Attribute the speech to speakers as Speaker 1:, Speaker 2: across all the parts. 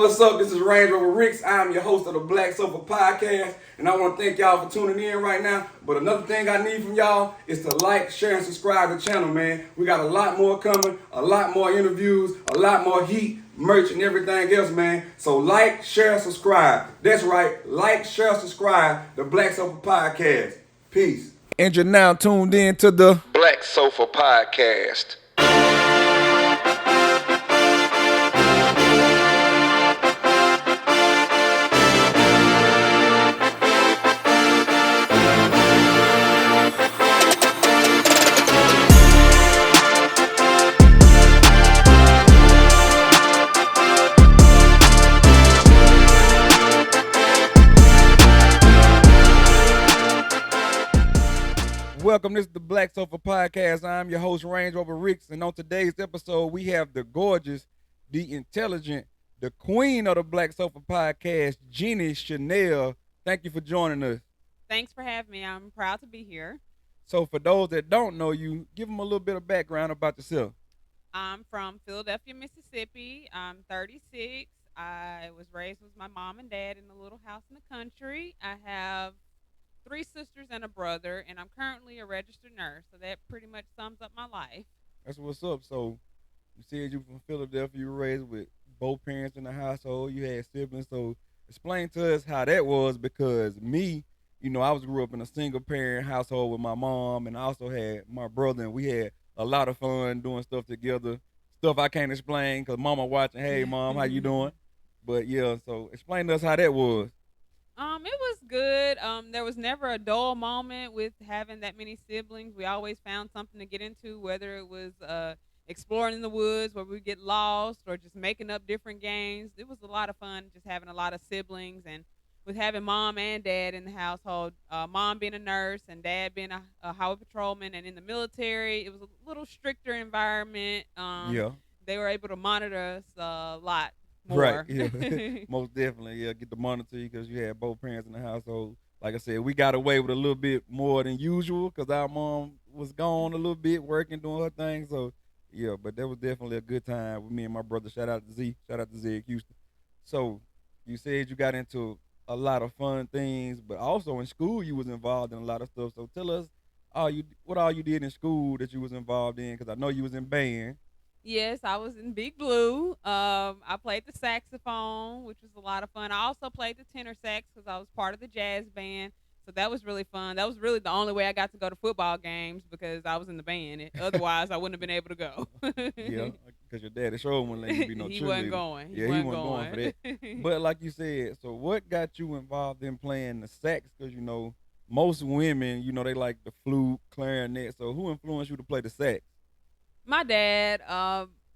Speaker 1: What's up? This is Range Rover Ricks. I'm your host of the Black Sofa Podcast, and I want to thank y'all for tuning in right now. But another thing I need from y'all is to like, share, and subscribe to the channel, man. We got a lot more coming, a lot more interviews, a lot more heat, merch, and everything else, man. So like, share, subscribe. That's right. Like, share, subscribe. The Black Sofa Podcast. Peace. And you're now tuned in to the Black Sofa Podcast. Welcome, this is the Black Sofa Podcast. I'm your host, Range Rover Ricks, and on today's episode, we have the gorgeous, the intelligent, the queen of the Black Sofa Podcast, JEANNIE Chanel. Thank you for joining us.
Speaker 2: Thanks for having me. I'm proud to be here.
Speaker 1: So for those that don't know you, give them a little bit of background about yourself.
Speaker 2: I'm from Philadelphia, Mississippi. I'm 36. I was raised with my mom and dad in a little house in the country. I have three sisters and a brother, and I'm currently a registered nurse. So that pretty much sums up my life.
Speaker 1: That's what's up. So you said you from Philadelphia, you were raised with both parents in the household, you had siblings. So explain to us how that was, because me, I grew up in a single parent household with my mom, and I also had my brother, and we had a lot of fun doing stuff together. Stuff I can't explain because mama watching. Hey mom, how you doing? But yeah, so explain to us how that was.
Speaker 2: It was good. There was never a dull moment with having that many siblings. We always found something to get into, whether it was exploring in the woods where we get lost or just making up different games. It was a lot of fun just having a lot of siblings, and with having mom and dad in the household, mom being a nurse and dad being a highway patrolman and in the military. It was a little stricter environment.
Speaker 1: Yeah.
Speaker 2: They were able to monitor us a lot
Speaker 1: Right.
Speaker 2: more.
Speaker 1: Yeah. Most definitely. Yeah. Get the monitor because you had both parents in the household. Like I said, we got away with a little bit more than usual because our mom was gone a little bit, working, doing her thing. So yeah, but that was definitely a good time with me and my brother. Shout out to Z. Shout out to Zed Houston. So you said you got into a lot of fun things, but also in school you was involved in a lot of stuff. So tell us what all you did in school that you was involved in, because I know you was in band.
Speaker 2: Yes, I was in Big Blue. I played the saxophone, which was a lot of fun. I also played the tenor sax because I was part of the jazz band. So that was really fun. That was really the only way I got to go to football games because I was in the band. Otherwise, I wouldn't have been able to go.
Speaker 1: Yeah, because your daddy sure wouldn't let you be no
Speaker 2: He wasn't
Speaker 1: cheerleader.
Speaker 2: going.
Speaker 1: Yeah, he wasn't going for that. But like you said, so what got you involved in playing the sax? Because most women, they like the flute, clarinet. So who influenced you to play the sax?
Speaker 2: My dad.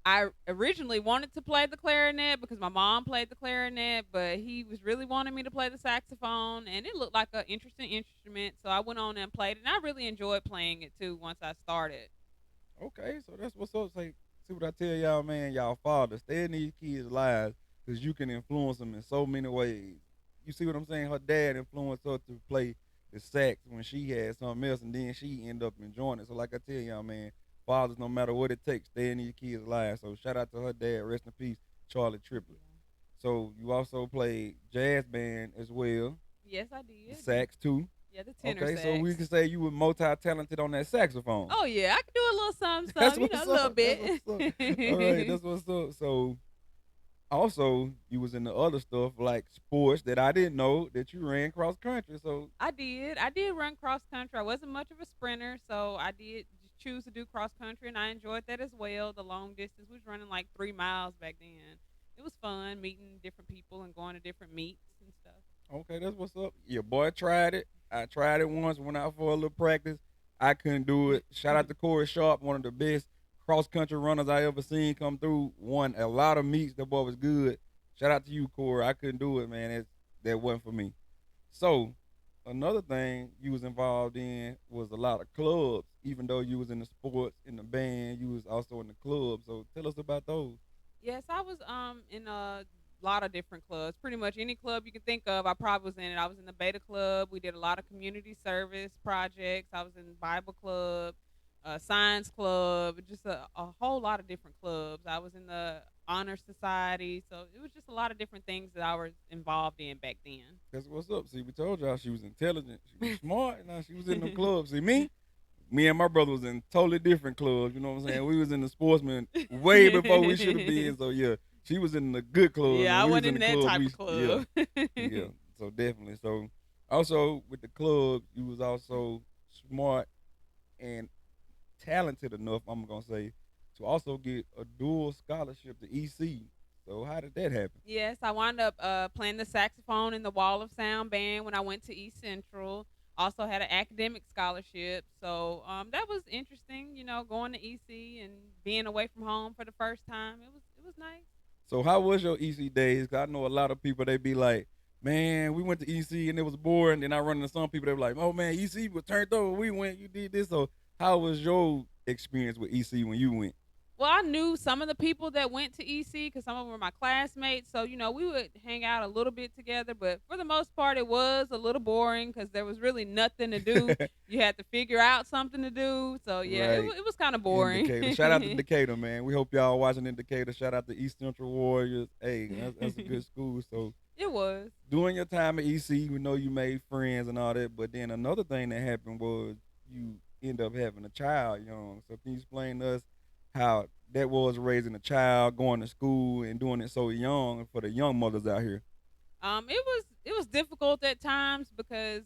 Speaker 2: I originally wanted to play the clarinet because my mom played the clarinet, but he was really wanting me to play the saxophone, and it looked like an interesting instrument. So I went on and played it, and I really enjoyed playing it too once I started.
Speaker 1: Okay, so that's what's up. Say, see what I tell y'all, man. Y'all fathers, stay in these kids' lives because you can influence them in so many ways. You see what I'm saying? Her dad influenced her to play the sax when she had something else, and then she ended up enjoying it. So like I tell y'all, man, fathers, no matter what it takes, stay in these kids' lives. So shout out to her dad. Rest in peace, Charlie Triplett. So you also played jazz band as well.
Speaker 2: Yes, I
Speaker 1: The
Speaker 2: did.
Speaker 1: sax too.
Speaker 2: Yeah, the tenor
Speaker 1: Okay,
Speaker 2: sax.
Speaker 1: so we can say you were multi-talented on that saxophone.
Speaker 2: Oh yeah, I can do a little something,
Speaker 1: That's
Speaker 2: something,
Speaker 1: what's
Speaker 2: a little
Speaker 1: up. That's
Speaker 2: bit.
Speaker 1: what's up. All right, that's what's up. So also you was in the other stuff like sports that I didn't know that you ran cross country. So
Speaker 2: I did. I did run cross country. I wasn't much of a sprinter, so I did choose to do cross country, and I enjoyed that as well. The long distance, we was running like 3 miles back then. It was fun meeting different people and going to different meets and stuff.
Speaker 1: okay, that's what's up. Your boy tried it. I tried it once, went out for a little practice. I couldn't do it. Shout out to Corey Sharp, one of the best cross country runners I ever seen come through. Won a lot of meets. That boy was good. Shout out to you, Corey. I couldn't do it, man. That wasn't for me. So another thing you was involved in was a lot of clubs. Even though you was in the sports, in the band, you was also in the club. So tell us about those.
Speaker 2: Yes, I was in a lot of different clubs. Pretty much any club you can think of, I probably was in it. I was in the Beta Club. We did a lot of community service projects. I was in Bible Club. a science club, just a whole lot of different clubs. I was in the honor society, so it was just a lot of different things that I was involved in back
Speaker 1: That's what's up. See, we told y'all she was intelligent. She was
Speaker 2: then.
Speaker 1: smart. Now she was in them clubs. See, me and my brother was in totally different clubs. You know what I'm saying? We was in the sportsman way before we should have been. So yeah, she was in the good clubs
Speaker 2: Yeah,
Speaker 1: and
Speaker 2: I
Speaker 1: we was
Speaker 2: wasn't
Speaker 1: in
Speaker 2: in
Speaker 1: the
Speaker 2: that
Speaker 1: club.
Speaker 2: type
Speaker 1: We
Speaker 2: of
Speaker 1: yeah,
Speaker 2: club.
Speaker 1: yeah. So definitely. So also with the club, you was also smart and talented enough. I'm gonna say to also get a dual scholarship to EC. So how did that happen?
Speaker 2: Yes, I wound up playing the saxophone in the Wall of Sound band when I went to East Central. Also had an academic scholarship, so that was interesting. Going to EC and being away from home for the first time. It was nice.
Speaker 1: So how was your EC days? 'Cause I know a lot of people they be like, man, we went to EC and it was boring. Then I run into some people they be like, oh man, EC was turned over. We went, you did this. So how was your experience with EC when you went?
Speaker 2: Well, I knew some of the people that went to EC because some of them were my classmates. So, we would hang out a little bit together. But for the most part, it was a little boring because there was really nothing to do. You had to figure out something to do. So, yeah, it,
Speaker 1: Right.
Speaker 2: wa- it was kind of boring.
Speaker 1: Indicator. Shout out to Decatur, man. We hope y'all watching Indicator. Shout out to East Central Warriors. Hey, that's a good school. So
Speaker 2: It was.
Speaker 1: during your time at EC, we know you made friends and all that. But then another thing that happened was you end up having a child young. So can you explain to us how that was raising a child, going to school, and doing it so young for the young mothers out here?
Speaker 2: It was difficult at times because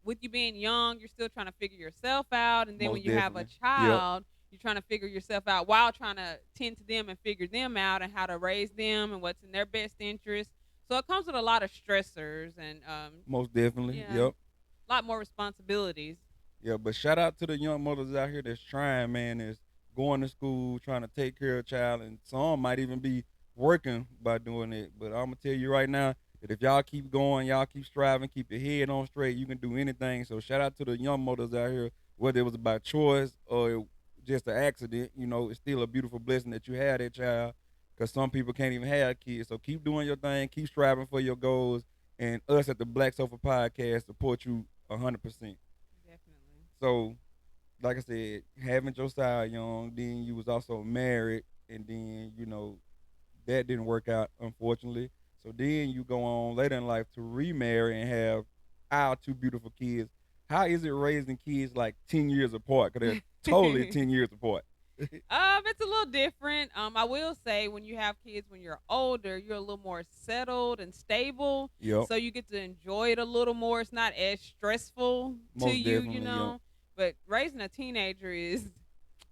Speaker 2: with you being young, you're still trying to figure yourself out, and then when
Speaker 1: Most
Speaker 2: you have a
Speaker 1: definitely. Yep.
Speaker 2: child, you're trying to figure yourself out while trying to tend to them and figure them out and how to raise them and what's in their best interest. So it comes with a lot of stressors and
Speaker 1: Most definitely.
Speaker 2: yeah,
Speaker 1: Yep.
Speaker 2: a lot more responsibilities.
Speaker 1: Yeah, but shout out to the young mothers out here that's trying, man, that's going to school, trying to take care of a child, and some might even be working by doing it. But I'm gonna tell you right now that if y'all keep going, y'all keep striving, keep your head on straight, you can do anything. So shout out to the young mothers out here, whether it was by choice or just an accident. It's still a beautiful blessing that you had that child, because some people can't even have kids. So keep doing your thing, keep striving for your goals, and us at the Black Sofa Podcast support you 100%.
Speaker 2: Definitely.
Speaker 1: So, like I said, having Josiah young, then you was also married, and then that didn't work out, unfortunately. So then you go on later in life to remarry and have our two beautiful kids. How is it raising kids like 10 years apart? Because they're totally 10 years apart.
Speaker 2: It's a little different. I will say when you have kids when you're older, you're a little more settled and stable,
Speaker 1: Yep,
Speaker 2: so you get to enjoy it a little more. It's not as stressful to
Speaker 1: most
Speaker 2: you,
Speaker 1: definitely. Yep,
Speaker 2: But raising a teenager is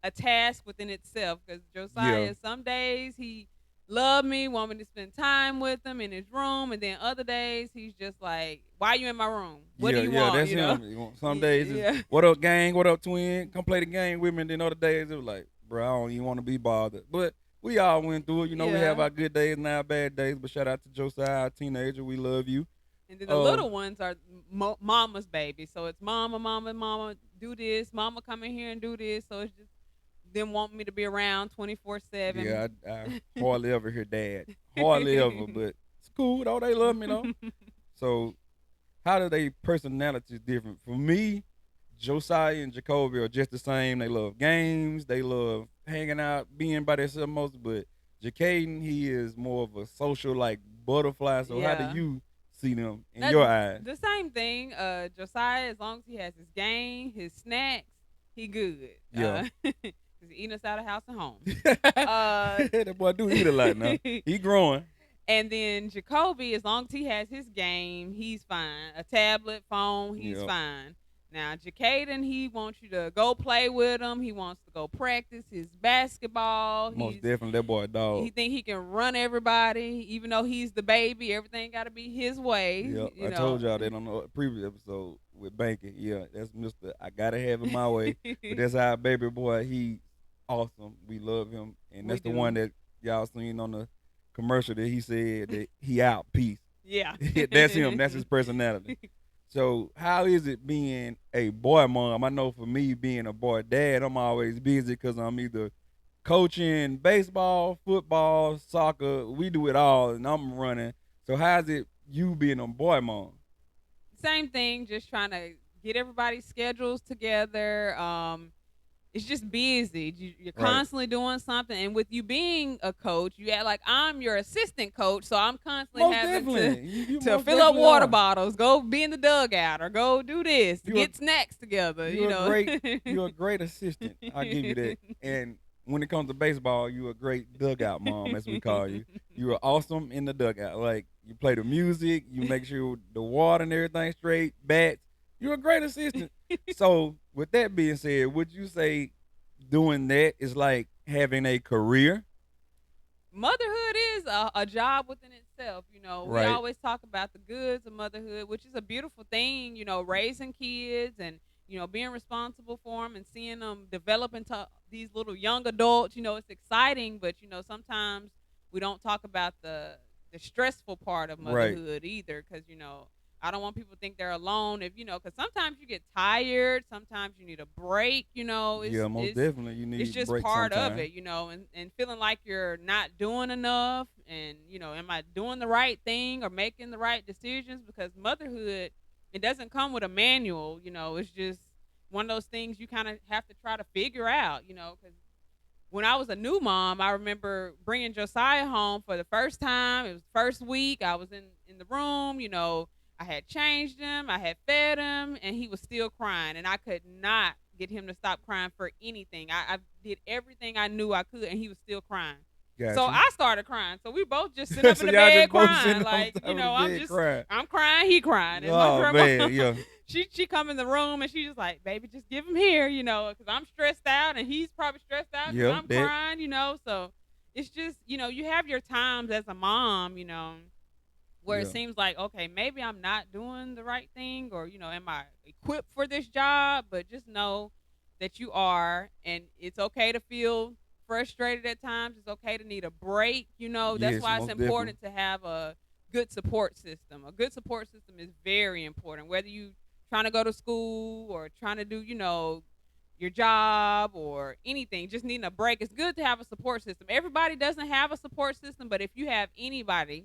Speaker 2: a task within itself because
Speaker 1: yeah,
Speaker 2: Josiah, some days he love me, want me to spend time with him in his room, and then other days he's just like, "Why you in my room? What do
Speaker 1: yeah,
Speaker 2: you
Speaker 1: yeah.
Speaker 2: want?"
Speaker 1: That's him. Some days is
Speaker 2: Yeah,
Speaker 1: what up, gang? What up, twin? Come play the game with me. And then other days it was like, bro, I don't even want to be bothered. But we all went through it. We have
Speaker 2: yeah.
Speaker 1: our good days and our bad days. But shout out to Josiah, our teenager. We love you.
Speaker 2: And then the
Speaker 1: Uh,
Speaker 2: little ones are mama's baby. So it's mama, mama, mama, do this. Mama, come in here and do this. So it's just them wanting me to be around 24/7.
Speaker 1: yeah, I hardly ever hear dad. Hardly ever, but it's cool though. They love me though. So how do they personalities different? For me, Josiah and Jacoby are just the same. They love games. They love hanging out, being by themselves most. But Jacaden, he is more of a social like butterfly. So how do
Speaker 2: Yeah.
Speaker 1: you see them in
Speaker 2: That
Speaker 1: your eyes?
Speaker 2: the same thing. Josiah, as long as he has his game, his snacks, he good.
Speaker 1: Yeah.
Speaker 2: 'Cause he eating us out of house and home. Uh
Speaker 1: That boy do eat a lot now. He growing.
Speaker 2: And then Jacoby, as long as he has his game, he's fine. A tablet, phone, he's
Speaker 1: Yeah.
Speaker 2: fine. Now, Jacaden, he wants you to go play with him. He wants to go practice his basketball.
Speaker 1: Most definitely that boy a
Speaker 2: He
Speaker 1: dog.
Speaker 2: think he can run everybody, even though he's the baby. Everything got to be his way,
Speaker 1: Yep, I told y'all that on the previous episode with banking. Yeah, that's Mister. I gotta have it my way. But that's our baby boy. He awesome. We love him, and
Speaker 2: We
Speaker 1: that's the one
Speaker 2: do.
Speaker 1: that y'all seen on the commercial that he said that he out. Peace.
Speaker 2: Yeah.
Speaker 1: That's him. That's his personality. So how is it being a boy mom? I know for me being a boy dad, I'm always busy because I'm either coaching baseball, football, soccer. We do it all, and I'm running. So how's it you being a boy mom?
Speaker 2: Same thing, just trying to get everybody's schedules together. it's just busy. You're
Speaker 1: Right.
Speaker 2: constantly doing something, and with you being a coach, you act like I'm your assistant coach, so I'm constantly
Speaker 1: Most
Speaker 2: having to
Speaker 1: definitely. You
Speaker 2: to
Speaker 1: most
Speaker 2: fill up
Speaker 1: definitely
Speaker 2: water
Speaker 1: are.
Speaker 2: bottles, go be in the dugout, or go do this,
Speaker 1: You're
Speaker 2: get snacks together. You
Speaker 1: you're a
Speaker 2: know.
Speaker 1: great you're a great assistant. I'll give you that. And when it comes to baseball, you're a great dugout mom, as we call you. You are awesome in the dugout. Like you play the music, you make sure the water and everything straight, bats. You're a great assistant. So with that being said, would you say doing that is like having a career?
Speaker 2: Motherhood is a job within itself. You know, we
Speaker 1: Right.
Speaker 2: always talk about the goods of motherhood, which is a beautiful thing. You know, raising kids and being responsible for them and seeing them develop into these little young adults. You know, it's exciting, but sometimes we don't talk about the stressful part of
Speaker 1: Right.
Speaker 2: motherhood either, because I don't want people to think they're alone. If because sometimes you get tired, sometimes you need a break.
Speaker 1: Yeah, most definitely. You
Speaker 2: It's
Speaker 1: need
Speaker 2: just
Speaker 1: breaks
Speaker 2: part of
Speaker 1: sometime.
Speaker 2: it, and feeling like you're not doing enough, and am I doing the right thing or making the right decisions? Because motherhood, it doesn't come with a manual. It's just one of those things you kind of have to try to figure out. Because when I was a new mom, I remember bringing Josiah home for the first time. It was the first week. I was in the room. I had changed him, I had fed him, and he was still crying, and I could not get him to stop crying for anything. I did everything I knew I could, and he was still crying.
Speaker 1: Got
Speaker 2: So
Speaker 1: you.
Speaker 2: I started crying. So we both just sitting up in
Speaker 1: So
Speaker 2: the
Speaker 1: y'all
Speaker 2: bed
Speaker 1: just both
Speaker 2: crying,
Speaker 1: sitting on
Speaker 2: like
Speaker 1: top of the bed crying.
Speaker 2: I'm crying, he crying, and my
Speaker 1: Oh
Speaker 2: grandma
Speaker 1: man, yeah.
Speaker 2: she come in the room and she just like, baby, just give him here, because I'm stressed out and he's probably stressed out because
Speaker 1: Yeah,
Speaker 2: I'm
Speaker 1: that.
Speaker 2: crying. So it's just you have your times as a mom, where it
Speaker 1: Yeah.
Speaker 2: seems like, okay, maybe I'm not doing the right thing, or am I equipped for this job? But just know that you are, and it's okay to feel frustrated at times. It's okay to need a break. That's
Speaker 1: Yes,
Speaker 2: why it's
Speaker 1: most definitely.
Speaker 2: important to have a good support system. A good support system is very important, whether you trying to go to school or trying to do your job or anything, just needing a break. It's good to have a support system. Everybody doesn't have a support system, but if you have anybody,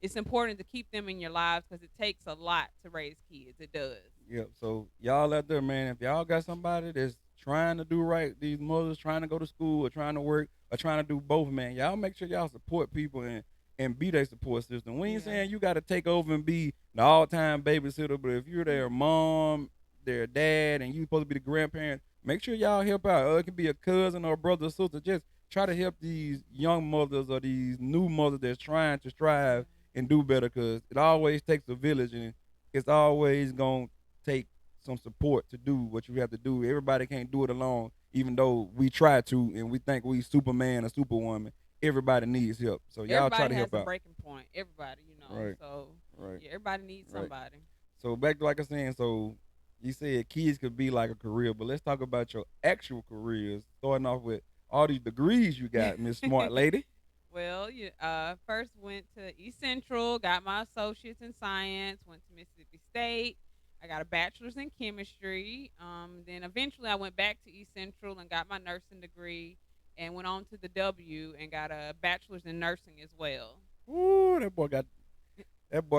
Speaker 2: it's important to keep them in your lives, because it takes a lot to raise kids. It does.
Speaker 1: Yep. So y'all out there, man, if y'all got somebody that's trying to do right, these mothers trying to go to school or trying to work or trying to do both, man, y'all make sure y'all support people and be their support system. We ain't
Speaker 2: Yeah.
Speaker 1: saying you got to take over and be the all time babysitter, but if you're their mom, their dad, and you supposed to be the grandparent, make sure y'all help out. Or it can be a cousin or a brother or sister. Just try to help these young mothers or these new mothers that's trying to strive and do better, because it always takes a village, and it's always going to take some support to do what you have to do. Everybody can't do it alone, even though we try to and we think we Superman or Superwoman. Everybody needs help. So y'all try
Speaker 2: Everybody
Speaker 1: to
Speaker 2: has
Speaker 1: help
Speaker 2: a
Speaker 1: out.
Speaker 2: breaking point. Everybody.
Speaker 1: Right,
Speaker 2: So
Speaker 1: right,
Speaker 2: yeah, everybody needs
Speaker 1: right.
Speaker 2: somebody.
Speaker 1: So back to like I was saying, so you said kids could be like a career, but let's talk about your actual careers. Starting off with all these degrees you got, Miss Smart Lady.
Speaker 2: Well, first went to East Central, got my associates in science, went to Mississippi State. I got a bachelor's in chemistry. Then eventually I went back to East Central and got my nursing degree, and went on to the W and got a bachelor's in nursing as well.
Speaker 1: Ooh, that boy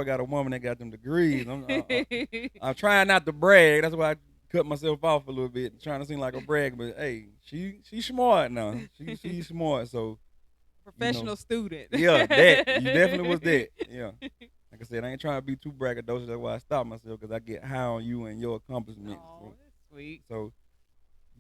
Speaker 1: got a woman that got them degrees. I'm trying not to brag. That's why I cut myself off a little bit, trying to seem like a brag. But hey, she's smart now. She's smart. So you know,
Speaker 2: Professional student.
Speaker 1: yeah, that you definitely was that. Yeah, like I said, I ain't trying to be too braggadocious. That's why I stopped myself, because I get high on you and your accomplishments.
Speaker 2: Oh, that's sweet.
Speaker 1: So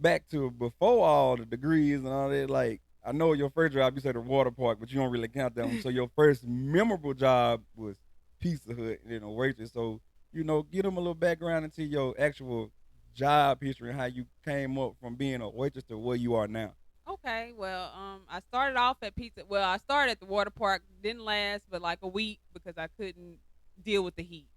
Speaker 1: back to before all the degrees and all that. Like I know your first job, you said the water park, but you don't really count that one. So your first memorable job was Pizza Hut and a waitress. So give them a little background into your actual job history and how you came up from being a waitress to where you are now.
Speaker 2: Okay, well, I started off at pizza. Well, I started at the water park. Didn't last but like a week because I couldn't deal with the heat.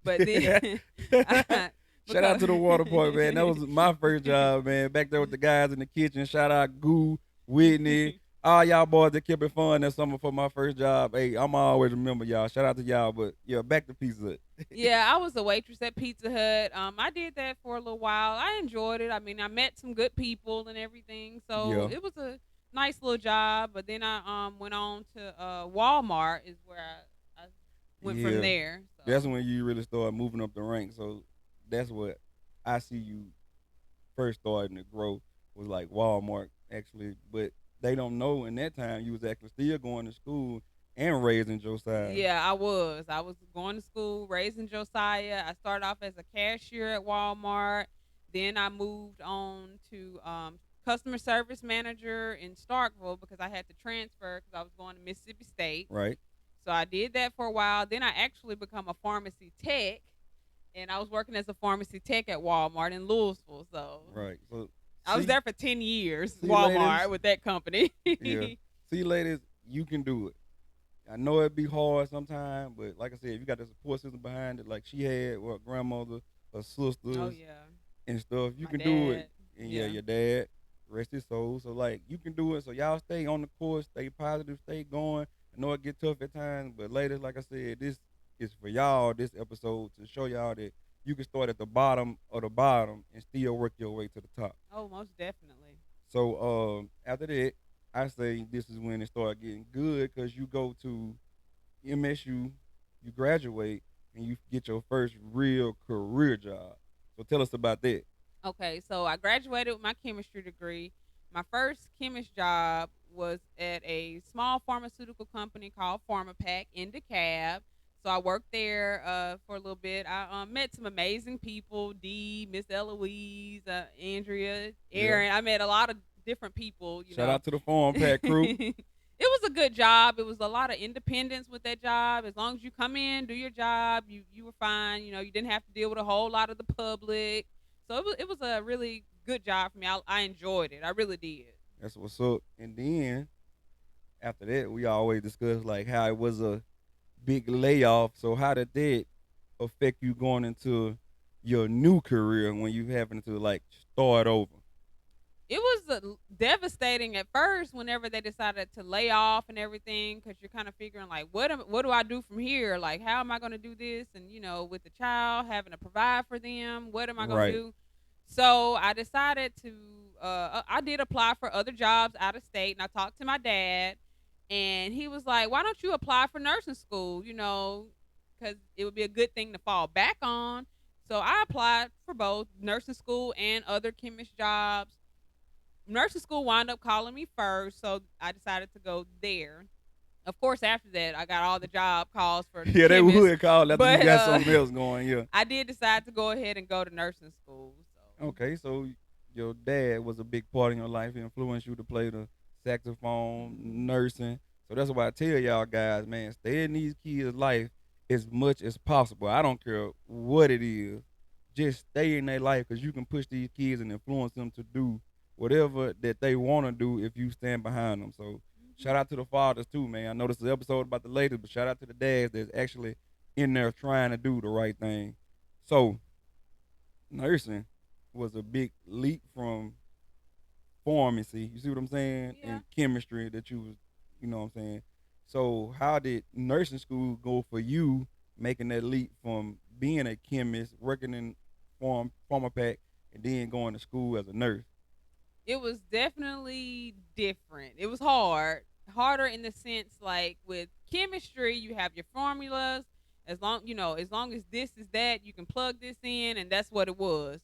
Speaker 2: But then,
Speaker 1: Shout out
Speaker 2: because
Speaker 1: to the water park, man. That was my first job, man. Back there with the guys in the kitchen. Shout out Goo, Whitney, all y'all boys that kept it fun that summer for my first job. Hey, I'm always remember y'all. Shout out to y'all. But yeah, back to Pizza Hut.
Speaker 2: yeah, I was a waitress at Pizza Hut. I did that for a little while. I enjoyed it. I mean, I met some good people and everything, so
Speaker 1: Yeah.
Speaker 2: it was a nice little job. But then I went on to Walmart, is where I went from
Speaker 1: Yeah.
Speaker 2: there.
Speaker 1: That's
Speaker 2: So
Speaker 1: when you really start moving up the ranks. So that's what I see you first starting to grow was like Walmart actually, but they don't know in that time you was actually still going to school and raising Josiah.
Speaker 2: Yeah, I was. I was going to school, raising Josiah. I started off as a cashier at Walmart. Then I moved on to customer service manager in Starkville because I had to transfer because I was going to Mississippi State.
Speaker 1: Right,
Speaker 2: So I did that for a while. Then I actually become a pharmacy tech, and I was working as a pharmacy tech at Walmart in Louisville. So
Speaker 1: right. So
Speaker 2: I was
Speaker 1: see,
Speaker 2: there for 10 years,
Speaker 1: see, ladies,
Speaker 2: Walmart, with that company.
Speaker 1: yeah, see, ladies, you can do it. I know it'd be hard sometimes, but like I said, if you got the support system behind it, like she had, what grandmother, her
Speaker 2: Oh,
Speaker 1: sisters,
Speaker 2: yeah.
Speaker 1: and stuff, you
Speaker 2: My
Speaker 1: can do it.
Speaker 2: dad.
Speaker 1: And yeah,
Speaker 2: Yeah.
Speaker 1: your dad, rest his soul. So like, you can do it. So y'all stay on the course, stay positive, stay going. I know it get tough at times, but ladies, like I said, this is for y'all. This episode to show y'all that you can start at the bottom of the bottom and still work your way to the top.
Speaker 2: Oh, most definitely.
Speaker 1: So after that, I say this is when it start getting good because you go to MSU, you graduate, and you get your first real career job. So tell us about that.
Speaker 2: Okay, so I graduated with my chemistry degree. My first chemist job was at a small pharmaceutical company called PharmaPack in DeKalb. So I worked there for a little bit. I met some amazing people: Dee, Miss Eloise, Andrea,
Speaker 1: Yeah.
Speaker 2: Aaron. I met a lot of different people. You
Speaker 1: Shout
Speaker 2: know,
Speaker 1: out to the Farm Pack crew.
Speaker 2: it was a good job. It was a lot of independence with that job. As long as you come in, do your job, you were fine. You know, you didn't have to deal with a whole lot of the public. So it was a really good job for me. I enjoyed it. I really did.
Speaker 1: That's what's up. And then after that, we always discuss like how it was a big layoff. So how did that affect you going into your new career when you having to like start over?
Speaker 2: It was devastating at first whenever they decided to lay off and everything because you're kind of figuring like what do I do from here, like how am I going to do this, and with the child having to provide for them, what am I going to
Speaker 1: Right.
Speaker 2: do. So I decided to I did apply for other jobs out of state, and I talked to my dad, and he was like, why don't you apply for nursing school, because it would be a good thing to fall back on. So I applied for both nursing school and other chemist jobs. Nursing school wound up calling me first, so I decided to go there. Of course, after that, I got all the job calls for
Speaker 1: Yeah, they
Speaker 2: chemists,
Speaker 1: would call after you
Speaker 2: but
Speaker 1: got something else going. Yeah.
Speaker 2: I did decide to go ahead and go to nursing school. So
Speaker 1: Okay, so your dad was a big part in your life. He influenced you to play the saxophone,
Speaker 2: mhm.
Speaker 1: nursing. So that's why I tell y'all guys, man, stay in these kids' life as much as possible. I don't care what it is. Just stay in their life because you can push these kids and influence them to do whatever that they want to do if you stand behind them. So
Speaker 2: Mhm.
Speaker 1: shout out to the fathers too, man. I know this is an episode about the ladies, but shout out to the dads that's actually in there trying to do the right thing. So nursing was a big leap from pharmacy. You see what I'm saying?
Speaker 2: Yeah.
Speaker 1: And chemistry that you was, you know what I'm saying? So how did nursing school go for you making that leap from being a chemist, working in pharma pack, and then going to school as a nurse?
Speaker 2: It was definitely different. It was hard. Harder in the sense like with chemistry, you have your formulas. As long as this is that, you can plug this in, and that's what it was.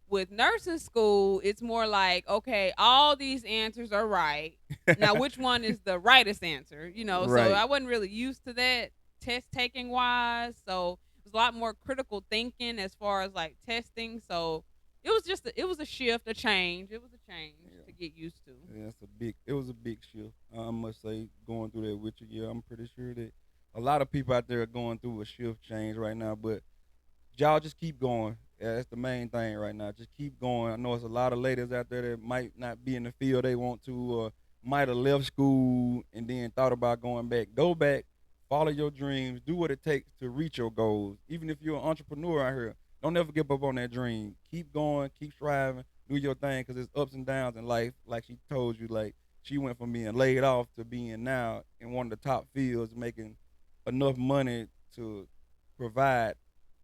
Speaker 2: With nursing school, it's more like, okay, all these answers are right. Now, which one is the rightest answer? So
Speaker 1: Right.
Speaker 2: I wasn't really used to that test taking wise. So it was a lot more critical thinking as far as like testing. So it was a shift, a change. It was a change
Speaker 1: Yeah.
Speaker 2: to get used to.
Speaker 1: Yeah, it was a big shift. I must say, going through that with you, yeah, I'm pretty sure that a lot of people out there are going through a shift change right now. But y'all just keep going. Yeah, that's the main thing right now. Just keep going. I know it's a lot of ladies out there that might not be in the field they want to, or might have left school and then thought about going back. Go back, follow your dreams, do what it takes to reach your goals. Even if you're an entrepreneur out here, don't ever give up on that dream. Keep going, keep striving, do your thing, because it's ups and downs in life. Like she told you, like she went from being laid off to being now in one of the top fields, making enough money to provide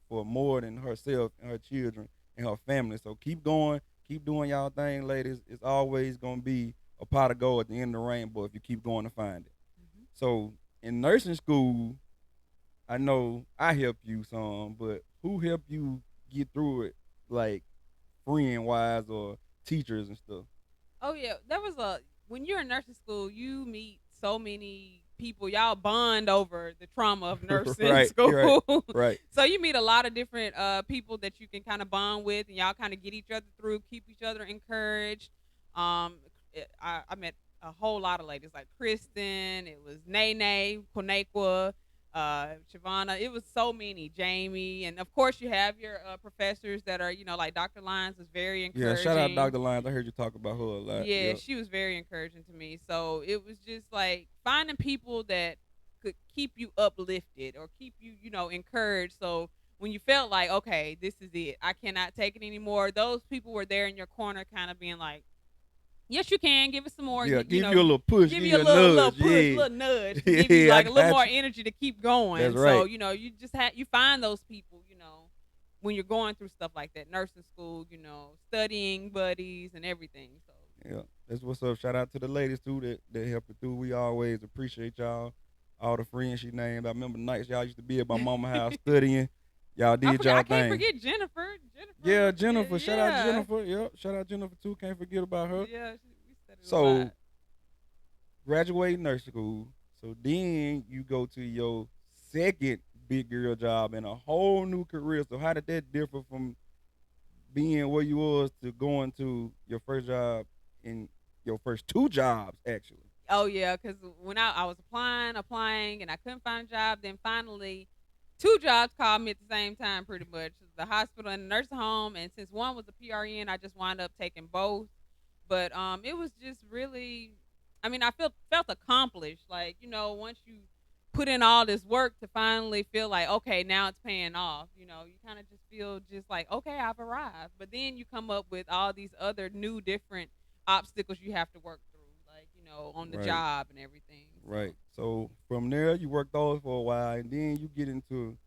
Speaker 1: for more than herself and her children and her family. So keep going, keep doing y'all thing, ladies. It's always gonna be a pot of gold at the end of the rainbow if you keep going to find it.
Speaker 2: Hmm.
Speaker 1: So in nursing school, I know I helped you some, but who helped you get through it, like friend wise or teachers and stuff?
Speaker 2: Oh yeah, there was a when you're in nursing school, you meet so many people. Y'all bond over the trauma of nursing
Speaker 1: Right, you're right,
Speaker 2: school.
Speaker 1: right.
Speaker 2: So you meet a lot of different people that you can kind of bond with, and y'all kind of get each other through, keep each other encouraged. Um, I met a whole lot of ladies like Kristen. It was Nene, Konekwa, Shavana. It was so many, Jamie, and of course you have your professors that are like Dr. Lyons was very
Speaker 1: Yeah, shout out
Speaker 2: encouraging.
Speaker 1: Dr. Lyons. I heard you talk about her a lot.
Speaker 2: Yeah,
Speaker 1: Yep.
Speaker 2: she was very encouraging to me. So it was just like finding people that could keep you uplifted or keep you, encouraged. So when you felt like, okay, this is it, I cannot take it anymore, those people were there in your corner, kind of being like, yes, you can give it some more.
Speaker 1: Yeah, give you a little push,
Speaker 2: Give
Speaker 1: give
Speaker 2: you a
Speaker 1: you a
Speaker 2: little
Speaker 1: nudge.
Speaker 2: push,
Speaker 1: Yeah.
Speaker 2: little nudge to give you
Speaker 1: Yeah, I
Speaker 2: like a little
Speaker 1: got
Speaker 2: more
Speaker 1: you.
Speaker 2: energy to keep
Speaker 1: That's
Speaker 2: going. So
Speaker 1: right.
Speaker 2: you just you find those people, when you're going through stuff like that, nursing school, studying buddies and everything. So
Speaker 1: Yeah, that's what's up. Shout out to the ladies too that helped her through. We always appreciate y'all. All the friends she named. I remember nights y'all used to be at my mama house studying. Y'all
Speaker 2: I
Speaker 1: did
Speaker 2: forget. I
Speaker 1: y'all
Speaker 2: can't
Speaker 1: thing.
Speaker 2: forget Jennifer.
Speaker 1: Yeah,
Speaker 2: Jennifer. Yeah,
Speaker 1: Jennifer. Shout out
Speaker 2: yeah,
Speaker 1: Jennifer. Yep. Shout out Jennifer too. Can't forget about her.
Speaker 2: yeah. We studied a
Speaker 1: So
Speaker 2: lot.
Speaker 1: graduate nursing school. So then you go to your second big girl job in a whole new career. So how did that differ from being where you was to going to your first job in your first two jobs actually?
Speaker 2: Oh yeah, because when I was applying, and I couldn't find a job. Then finally, two jobs called me at the same time, pretty much the hospital and the nursing home. And since one was a PRN, I just wound up taking both. But it was just really, I mean, I felt accomplished. Like once you put in all this work to finally feel like, okay, now it's paying off. You kind of just feel just like, okay, I've arrived. But then you come up with all these other new, different obstacles you have to work through, like on the
Speaker 1: Right.
Speaker 2: job and everything. So
Speaker 1: Right. So from there, you work those for a while, and then you get into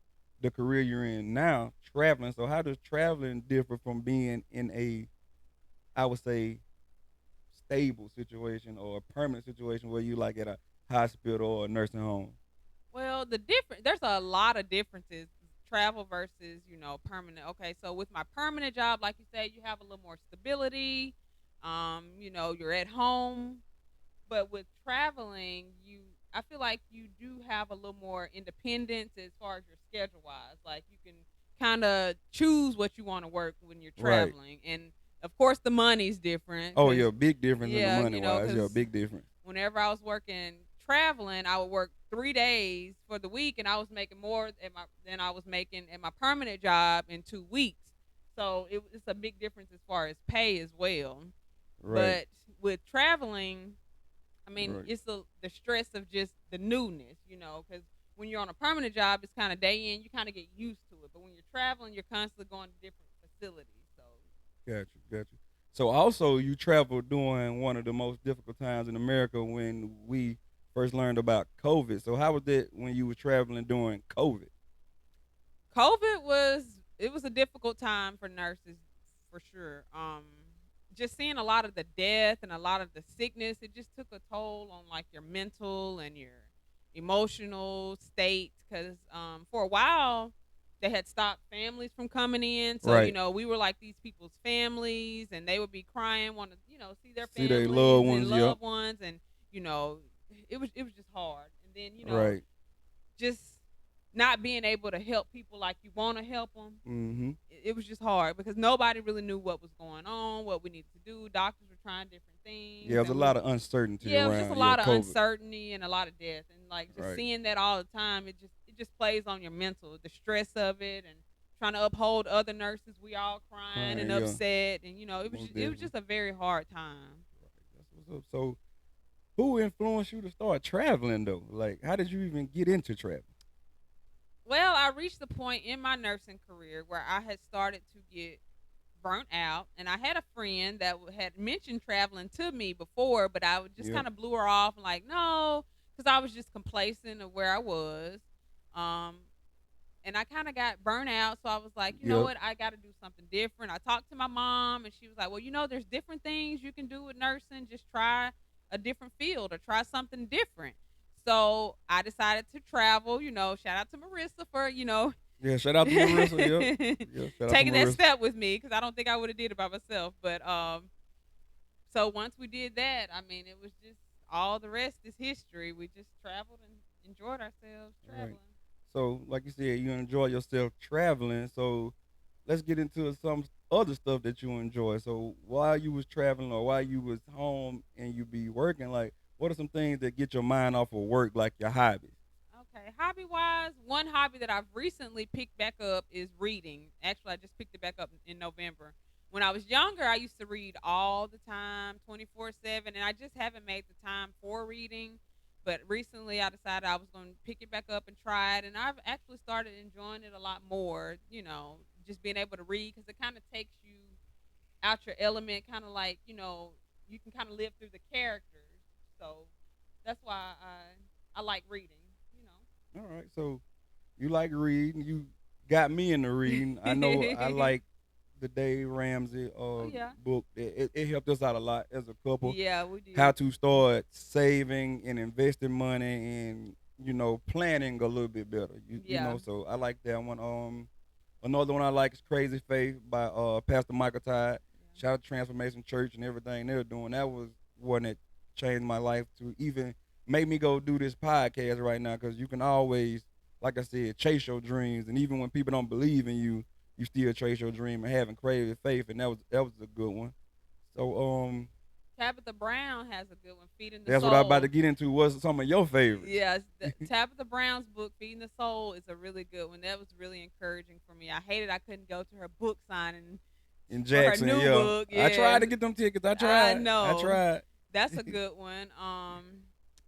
Speaker 1: the career you're in now, traveling. So how does traveling differ from being in a, I would say, stable situation or a permanent situation where you like at a hospital or a nursing home?
Speaker 2: well, there's a lot of differences. Travel versus permanent. Okay, so with my permanent job, like you said, you have a little more stability. You're at home. But with traveling, I feel like you do have a little more independence as far as your schedule wise. Like you can kind of choose what you want to work when you're
Speaker 1: Right.
Speaker 2: traveling, and of course the money's different.
Speaker 1: Oh
Speaker 2: Because
Speaker 1: yeah, big difference in the
Speaker 2: yeah,
Speaker 1: money wise. Yeah,
Speaker 2: because
Speaker 1: big difference.
Speaker 2: whenever I was working traveling, I would work 3 days for the week, and I was making more than I was making at my permanent job in 2 weeks. So it's a big difference as far as pay as well.
Speaker 1: Right.
Speaker 2: But with traveling, I mean,
Speaker 1: Right.
Speaker 2: it's the stress of just the newness, because when you're on a permanent job, it's kind of day in, you kind of get used to it. But when you're traveling, you're constantly going to different facilities. So,
Speaker 1: Got you. Got you. So also you traveled during one of the most difficult times in America when we first learned about COVID. So how was that when you were traveling during COVID?
Speaker 2: COVID was a difficult time for nurses for sure. Just seeing a lot of the death and a lot of the sickness, it just took a toll on like your mental and your emotional state. Because for a while they had stopped families from coming in, so
Speaker 1: Right.
Speaker 2: we were like these people's families, and they would be crying, want to see their
Speaker 1: See their
Speaker 2: families
Speaker 1: loved
Speaker 2: and
Speaker 1: ones. Yep.
Speaker 2: loved ones, and you know it was just hard. And then
Speaker 1: Right.
Speaker 2: just not being able to help people like you want to help them,
Speaker 1: Mm-hmm.
Speaker 2: it was just hard because nobody really knew what was going on, what we needed to do. Doctors were trying different
Speaker 1: Yeah,
Speaker 2: things,
Speaker 1: there's a
Speaker 2: and
Speaker 1: lot of uncertainty
Speaker 2: yeah, it was just a
Speaker 1: around. Yeah,
Speaker 2: lot of
Speaker 1: COVID.
Speaker 2: uncertainty and a lot of death, and like just
Speaker 1: Right.
Speaker 2: seeing that all the time, it just plays on your mental, the stress of it, and trying to uphold other nurses. We all crying and
Speaker 1: Crying. Yeah.
Speaker 2: upset, and
Speaker 1: Most
Speaker 2: it was
Speaker 1: definitely.
Speaker 2: just a very hard time.
Speaker 1: Right. That's what's up. So who influenced you to start traveling though? Like, how did you even get into traveling?
Speaker 2: Well, I reached the point in my nursing career where I had started to get burnt out, and I had a friend that had mentioned traveling to me before, but I would just
Speaker 1: Yep.
Speaker 2: kind of blew her off and like no, because I was just complacent of where I was. Um, and I kind of got burnt out, so I was like, you know
Speaker 1: Yep.
Speaker 2: what, I got to do something different. I talked to my mom, and she was like, well, there's different things you can do with nursing. Just try a different field or try something different. So I decided to travel. Shout out to Marissa for
Speaker 1: Yeah. Shout out to Marissa. Yep. Yeah. Shout out to
Speaker 2: taking that
Speaker 1: Marissa.
Speaker 2: step with me because I don't think I would have did it by myself. But So once we did that, I mean, it was just all the rest is history. We just traveled and enjoyed ourselves
Speaker 1: Right.
Speaker 2: traveling.
Speaker 1: So, like you said, you enjoy yourself traveling. So, let's get into some other stuff that you enjoy. So, while you was traveling or while you was home and you be working, like, what are some things that get your mind off of work, like your hobbies?
Speaker 2: Okay, hobby wise, one hobby that I've recently picked back up is reading. Actually, I just picked it back up in November. When I was younger, I used to read all the time, 24/7, and I just haven't made the time for reading. But recently, I decided I was going to pick it back up and try it, and I've actually started enjoying it a lot more. Just being able to read because it kind of takes you out your element, kind of like you can kind of live through the characters. So that's why I like reading.
Speaker 1: All right. So, you like reading. You got me into reading. I know I
Speaker 2: You know.
Speaker 1: like the Dave Ramsey
Speaker 2: Oh yeah.
Speaker 1: book. It helped us out a lot as a couple.
Speaker 2: Yeah, we
Speaker 1: How
Speaker 2: did.
Speaker 1: to start saving and investing money and planning a little bit better.
Speaker 2: Yeah.
Speaker 1: So I like that one. Another one I like is Crazy Faith by Pastor Michael Tide. Shout out to Transformation Church and everything they're doing. That was one that changed my life to even make me go do this podcast right now because you can always, like I said, chase your dreams. And even when people don't believe in you, you still chase your dream and having crazy faith. And that was a good one. So
Speaker 2: Tabitha Brown has a good one, Feeding the
Speaker 1: that's what I'm about to
Speaker 2: Soul.
Speaker 1: get into. What's some of your favorites?
Speaker 2: Yes, Tabitha Brown's book, Feeding the Soul, is a really good one. That was really encouraging for me. I hated I couldn't go to her book signing
Speaker 1: In
Speaker 2: for her
Speaker 1: Jackson,
Speaker 2: new
Speaker 1: yeah.
Speaker 2: book.
Speaker 1: I tried
Speaker 2: Yeah,
Speaker 1: to get them tickets. I
Speaker 2: I
Speaker 1: tried. I
Speaker 2: know.
Speaker 1: tried.
Speaker 2: That's a good one.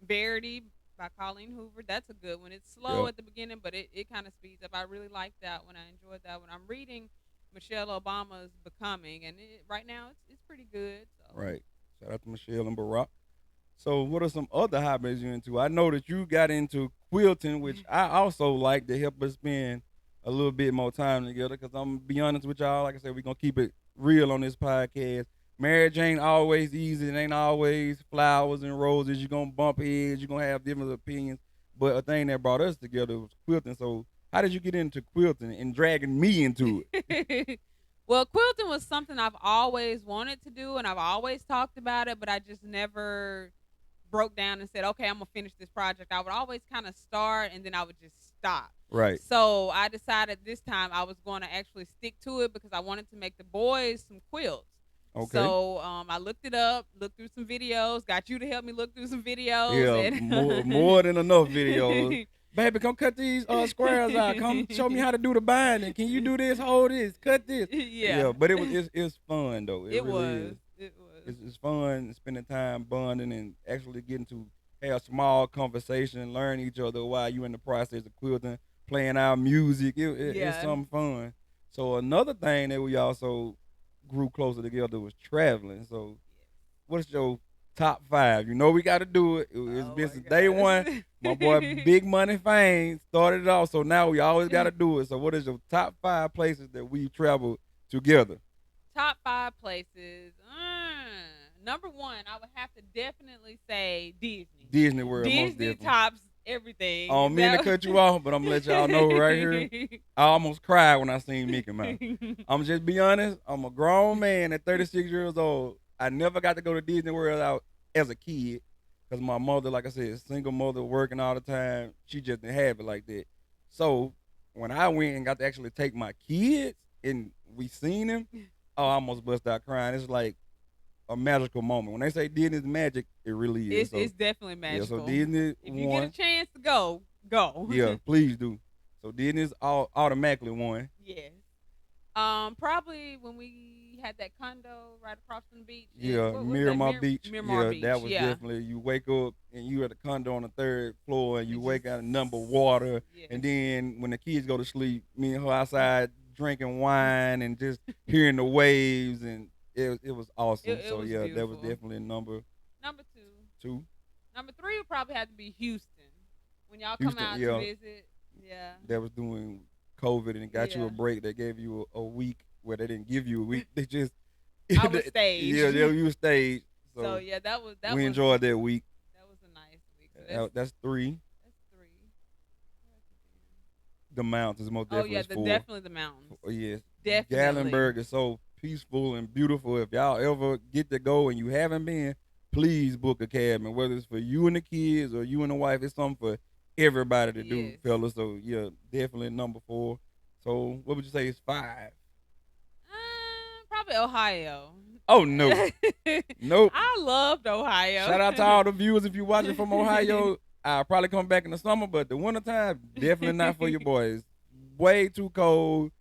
Speaker 2: Verity by Colleen Hoover. That's a good one. It's slow
Speaker 1: Yeah.
Speaker 2: at the beginning, but it kind of speeds up. I really like that one. I enjoyed that one. I'm reading Michelle Obama's Becoming, and right now it's pretty good. So
Speaker 1: Right. Shout out to Michelle and Barack. So, what are some other hobbies you into? I know that you got into quilting, which I also like to help us spend a little bit more time together. Because I'm gonna be honest with y'all, like I said, we're gonna keep it real on this podcast. Marriage ain't always easy. It ain't always flowers and roses. You're gonna bump heads. You're gonna have different opinions. But a thing that brought us together was quilting. So, how did you get into quilting and dragging me into it?
Speaker 2: well, quilting was something I've always wanted to do, and I've always talked about it, but I just never broke down and said, okay, I'm gonna finish this project. I would always kind of start and then I would just stop.
Speaker 1: Right.
Speaker 2: So I decided this time I was going to actually stick to it because I wanted to make the boys some quilts.
Speaker 1: Okay.
Speaker 2: So I looked it up, looked through some videos, got you to help me look through some videos,
Speaker 1: Yeah, more than enough videos.
Speaker 2: and
Speaker 1: Baby, come cut these squares out. Come show me how to do the binding. Can you do this? Hold this. Cut this.
Speaker 2: yeah,
Speaker 1: Yeah, but it's fun though. It
Speaker 2: it
Speaker 1: really
Speaker 2: was,
Speaker 1: is.
Speaker 2: it was.
Speaker 1: It's fun spending time bonding and actually getting to have small conversation and learn each other while you in the process of quilting, playing our music. It's
Speaker 2: Yeah.
Speaker 1: something fun. So another thing that we also grew closer together was traveling. So what's your top five? You know we got to do it. It's
Speaker 2: Oh
Speaker 1: been
Speaker 2: my
Speaker 1: since day one.
Speaker 2: gosh.
Speaker 1: My boy Big Money Fame started it off, so now we always got to do it. So what is your top five places that we traveled together?
Speaker 2: Top five places. Number one, I would have to definitely say Disney.
Speaker 1: Disney World, most
Speaker 2: Disney
Speaker 1: definitely.
Speaker 2: tops
Speaker 1: I
Speaker 2: everything.
Speaker 1: don't mean to cut you off, but I'm gonna let y'all know right here. I almost cried when I seen Mickey Mouse. I'm just be honest. I'm a grown man at 36 years old. I never got to go to Disney World out as a kid because my mother, like I said, single mother working all the time. She just didn't have it like that. So when I went and got to actually take my kids and we seen him, oh, I almost bust out crying. It's like a magical moment. When they say Disney's magic, it really is.
Speaker 2: it's
Speaker 1: So
Speaker 2: it's definitely
Speaker 1: yeah, so
Speaker 2: magical.
Speaker 1: Disney
Speaker 2: If you get a
Speaker 1: one.
Speaker 2: chance to go, go.
Speaker 1: Yeah, please do. So Disney's automatically one.
Speaker 2: yes. Probably when we had that condo right across from the beach.
Speaker 1: Yeah,
Speaker 2: What was that?
Speaker 1: Miramar Beach.
Speaker 2: Miramar
Speaker 1: Yeah,
Speaker 2: Beach.
Speaker 1: that was
Speaker 2: Yeah.
Speaker 1: definitely. You wake up and you at the condo on the third floor, and you
Speaker 2: It
Speaker 1: wake
Speaker 2: just
Speaker 1: out a number water,
Speaker 2: yes.
Speaker 1: and then when the kids go to sleep, me and her outside drinking wine and just hearing the waves, and it was awesome.
Speaker 2: it
Speaker 1: So
Speaker 2: was
Speaker 1: yeah, that was
Speaker 2: beautiful.
Speaker 1: definitely number
Speaker 2: Number two.
Speaker 1: two.
Speaker 2: Number three would probably have to be Houston. When y'all come
Speaker 1: Houston,
Speaker 2: out to
Speaker 1: yeah,
Speaker 2: visit. Yeah.
Speaker 1: that was doing COVID and got you
Speaker 2: Yeah.
Speaker 1: a break. They gave you a week where they didn't give you a week. They just
Speaker 2: I was staged.
Speaker 1: yeah, you were staged.
Speaker 2: So
Speaker 1: So
Speaker 2: yeah,
Speaker 1: we enjoyed that week.
Speaker 2: that was a nice week. So
Speaker 1: That's three.
Speaker 2: that's three. What else is there?
Speaker 1: The mountains most
Speaker 2: Oh
Speaker 1: definitely
Speaker 2: yeah,
Speaker 1: is four.
Speaker 2: definitely the mountains.
Speaker 1: Yes.
Speaker 2: Definitely.
Speaker 1: Gallenberg is so peaceful and beautiful. If y'all ever get to go and you haven't been, please book a cabin, whether it's for you and the kids or you and the wife. It's something for everybody to do,
Speaker 2: Yes.
Speaker 1: fellas. So yeah, definitely number 4. So what would you say is 5?
Speaker 2: Probably Ohio.
Speaker 1: Oh no, nope.
Speaker 2: I loved Ohio.
Speaker 1: Shout out to all the viewers if you're watching from Ohio. I'll probably come back in the summer, but the wintertime, definitely not for your boys. Way too cold.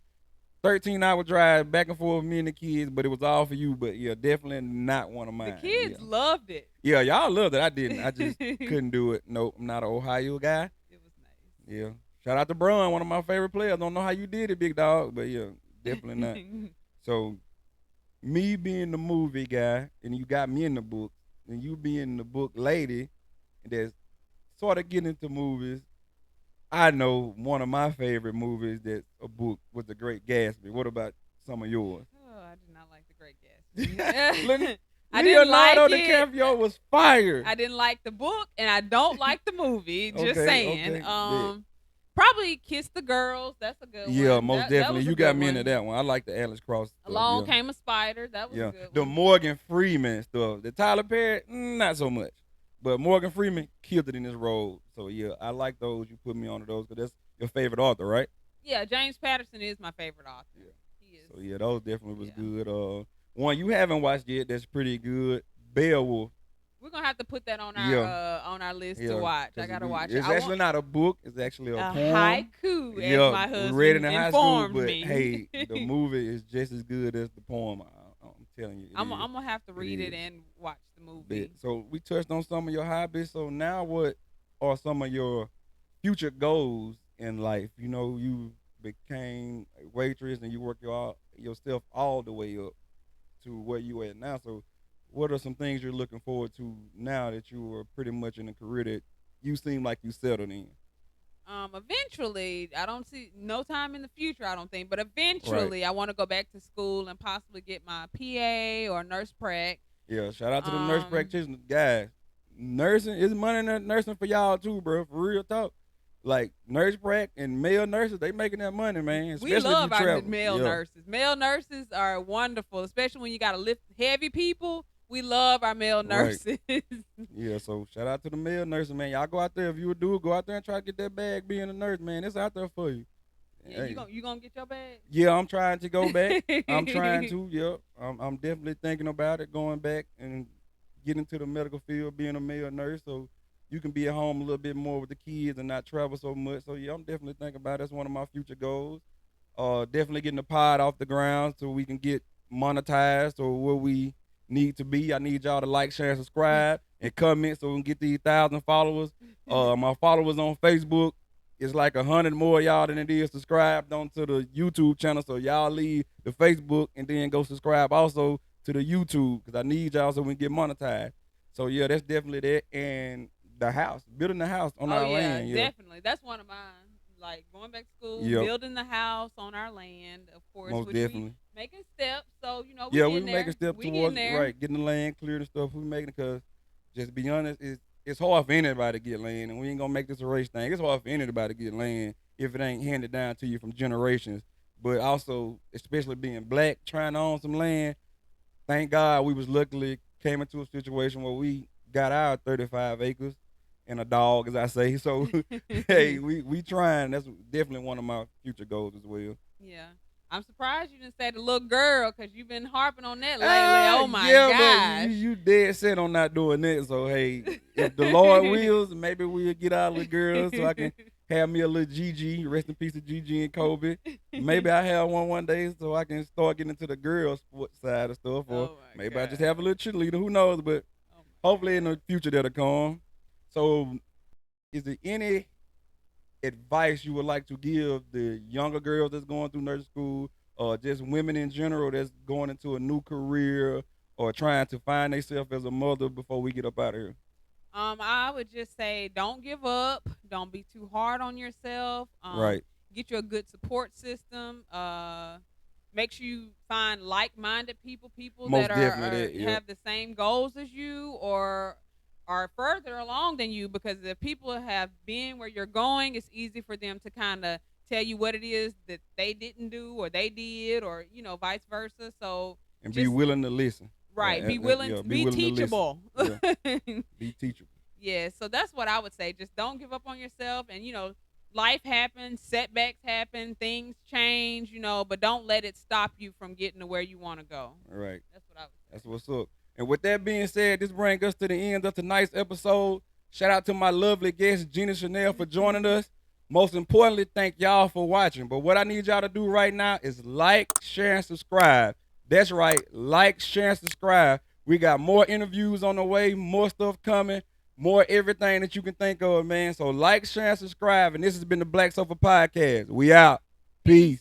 Speaker 1: 13-hour drive back and forth with me and the kids, but it was all for you. But yeah, definitely not one of
Speaker 2: The
Speaker 1: mine. Yeah.
Speaker 2: kids loved it.
Speaker 1: Yeah, y'all loved it. I didn't. I just couldn't do it. Nope, I'm not an Ohio guy.
Speaker 2: It was nice.
Speaker 1: Yeah. Shout out to Braun, one of my favorite players. Don't know how you did it, big dog, but yeah, definitely not. So me being the movie guy, and you got me in the book, and you being the book lady, that's sort of getting into movies. I know one of my favorite movies that's a book was The Great Gatsby. What about some of yours?
Speaker 2: Oh, I did not like The Great Gatsby. I didn't
Speaker 1: Leonardo
Speaker 2: like it.
Speaker 1: DiCaprio was fire.
Speaker 2: I didn't like the book, and I don't like the movie. Just
Speaker 1: Okay,
Speaker 2: saying.
Speaker 1: okay, yeah.
Speaker 2: Probably Kiss the Girls. That's a good one.
Speaker 1: Yeah, most
Speaker 2: That
Speaker 1: definitely.
Speaker 2: was a
Speaker 1: You got
Speaker 2: good
Speaker 1: me
Speaker 2: one.
Speaker 1: into that one. I like the Alex Cross stuff.
Speaker 2: Along
Speaker 1: Yeah.
Speaker 2: Came a Spider. That was
Speaker 1: Yeah,
Speaker 2: a good
Speaker 1: the
Speaker 2: one.
Speaker 1: Morgan Freeman stuff. The Tyler Perry, not so much. But Morgan Freeman killed it in his role. So yeah, I like those. You put me on to those because that's your favorite author, right?
Speaker 2: Yeah, James Patterson is my favorite author.
Speaker 1: Yeah.
Speaker 2: He is.
Speaker 1: So yeah, those definitely was
Speaker 2: Yeah.
Speaker 1: good. One you haven't watched yet that's pretty good. Beowulf.
Speaker 2: We're gonna have to put that on our
Speaker 1: Yeah.
Speaker 2: on our list
Speaker 1: Yeah,
Speaker 2: to watch. I
Speaker 1: 'cause
Speaker 2: gotta watch it.
Speaker 1: it's
Speaker 2: I
Speaker 1: actually
Speaker 2: want
Speaker 1: not a book. It's actually a
Speaker 2: a
Speaker 1: poem.
Speaker 2: haiku, as
Speaker 1: Yeah,
Speaker 2: my
Speaker 1: we
Speaker 2: husband
Speaker 1: read it in high school,
Speaker 2: informed
Speaker 1: but
Speaker 2: me.
Speaker 1: hey, the movie is just as good as the poem. I'm telling you,
Speaker 2: I'm gonna have to read it
Speaker 1: is.
Speaker 2: and watch the movie.
Speaker 1: So we touched on some of your hobbies. So now, what are some of your future goals in life? You know, you became a waitress and you work yourself all the way up to where you at now. So, what are some things you're looking forward to now that you are pretty much in a career that you seem like you settled in?
Speaker 2: Eventually, I don't see no time in the future. I don't think, but
Speaker 1: Right.
Speaker 2: eventually, I want to go back to school and possibly get my PA or nurse prac.
Speaker 1: Yeah, shout out to the nurse
Speaker 2: Um,
Speaker 1: practitioners, guys. Nursing is money in nursing for y'all too, bro. For real talk. Like nurse prac and male nurses, they making that money, man. Especially
Speaker 2: We love
Speaker 1: if you
Speaker 2: our
Speaker 1: travel.
Speaker 2: male
Speaker 1: Yeah.
Speaker 2: nurses. Male nurses are wonderful, especially when you got to lift heavy people. We love our male
Speaker 1: Right.
Speaker 2: nurses.
Speaker 1: Yeah, so shout out to the male nurses, man. Y'all go out there if you would do it, go out there and try to get that bag being a nurse, man. It's out there for you.
Speaker 2: Yeah,
Speaker 1: Hey.
Speaker 2: you gonna get your bag?
Speaker 1: Yeah, I'm trying to go back. I'm trying to. Yeah, I'm definitely thinking about it, going back and getting into the medical field, being a male nurse, so you can be at home a little bit more with the kids and not travel so much. So yeah, I'm definitely thinking about it. That's one of my future goals. Definitely getting the pod off the ground so we can get monetized or where we need to be. I need y'all to like, share, and subscribe, and comment so we can get these 1,000 followers. My followers on Facebook. It's like 100 more y'all than it is subscribed onto the YouTube channel. So y'all leave the Facebook and then go subscribe also to the YouTube because I need y'all so we can get monetized. So yeah, that's definitely that. And the house, building the house on our land. Yeah,
Speaker 2: definitely. That's one of mine. Like going back to school,
Speaker 1: Yep.
Speaker 2: building the house on our land, of course.
Speaker 1: most
Speaker 2: which
Speaker 1: definitely.
Speaker 2: We making steps. So we
Speaker 1: Yeah,
Speaker 2: getting
Speaker 1: we
Speaker 2: there.
Speaker 1: making steps
Speaker 2: we
Speaker 1: towards
Speaker 2: getting there.
Speaker 1: right, getting the land cleared and stuff. We making it because, just to be honest, it's hard for anybody to get land, and we ain't gonna make this a race thing. It's hard for anybody to get land if it ain't handed down to you from generations. But also, especially being black, trying to own some land. Thank God we was luckily came into a situation where we got our 35 acres and a dog, as I say. So hey, we trying. That's definitely one of my future goals as well.
Speaker 2: Yeah. I'm surprised you didn't say the little girl because you've been harping on that lately. Oh my
Speaker 1: yeah,
Speaker 2: gosh.
Speaker 1: but you dead set on not doing that. So hey, if the Lord wills, maybe we'll get our little girl so I can have me a little Gigi. Rest in peace to Gigi and Kobe. Maybe I have one day so I can start getting into the girl sports side of stuff, or
Speaker 2: Oh my
Speaker 1: maybe I just
Speaker 2: God.
Speaker 1: have a little cheerleader. Who knows? But
Speaker 2: Oh my
Speaker 1: hopefully in
Speaker 2: God.
Speaker 1: the future that'll come. So, is there any advice you would like to give the younger girls that's going through nursing school, or just women in general that's going into a new career or trying to find themselves as a mother before we get up out of here?
Speaker 2: I would just say don't give up. Don't be too hard on yourself.
Speaker 1: Right.
Speaker 2: Get you a good support system. Make sure you find like-minded people
Speaker 1: Most
Speaker 2: that
Speaker 1: definitely that, yep.
Speaker 2: have the same goals as you or are further along than you. Because if people have been where you're going, it's easy for them to kind of tell you what it is that they didn't do or they did, or vice versa. So
Speaker 1: And be
Speaker 2: just
Speaker 1: willing to listen.
Speaker 2: right, be willing
Speaker 1: Yeah,
Speaker 2: to
Speaker 1: be
Speaker 2: be
Speaker 1: willing to listen.
Speaker 2: teachable.
Speaker 1: Yeah, be teachable.
Speaker 2: Yeah, so that's what I would say. Just don't give up on yourself, and life happens, setbacks happen, things change, but don't let it stop you from getting to where you want to go.
Speaker 1: All right.
Speaker 2: That's what I would
Speaker 1: That's
Speaker 2: say.
Speaker 1: what's up. And with that being said, this brings us to the end of tonight's episode. Shout out to my lovely guest, Jeannie Chanel, for joining us. Most importantly, thank y'all for watching. But what I need y'all to do right now is like, share, and subscribe. That's right. Like, share, and subscribe. We got more interviews on the way, more stuff coming, more everything that you can think of, man. So like, share, and subscribe. And this has been the Black Sofa Podcast. We out. Peace.